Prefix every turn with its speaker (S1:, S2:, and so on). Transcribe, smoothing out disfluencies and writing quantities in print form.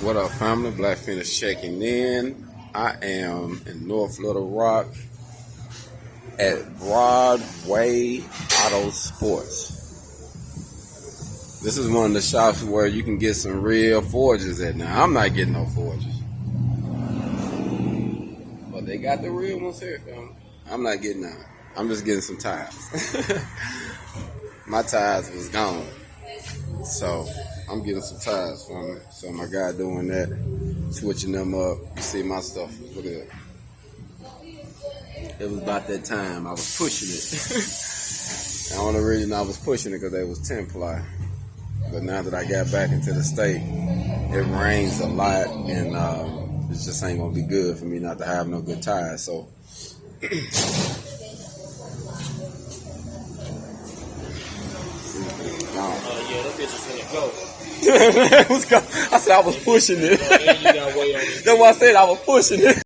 S1: What up, family? Black Finish checking in. I am in North Little Rock at Broadway Auto Sports. This is one of the shops where you can get some real forges at. Now, I'm not getting no forges, but they got the real ones here, family. I'm not getting none. I'm just getting some tires. My tires was gone, so I'm getting some tires from me. So my guy doing that, switching them up. You see my stuff. Look at that. It was about that time I was pushing it. The only reason I was pushing it because they was 10-ply. But now that I got back into the state, it rains a lot, and it just ain't gonna be good for me not to have no good tires. So.
S2: Yeah, that bitch is finna go.
S1: I said I was pushing it. That's why I said I was pushing it.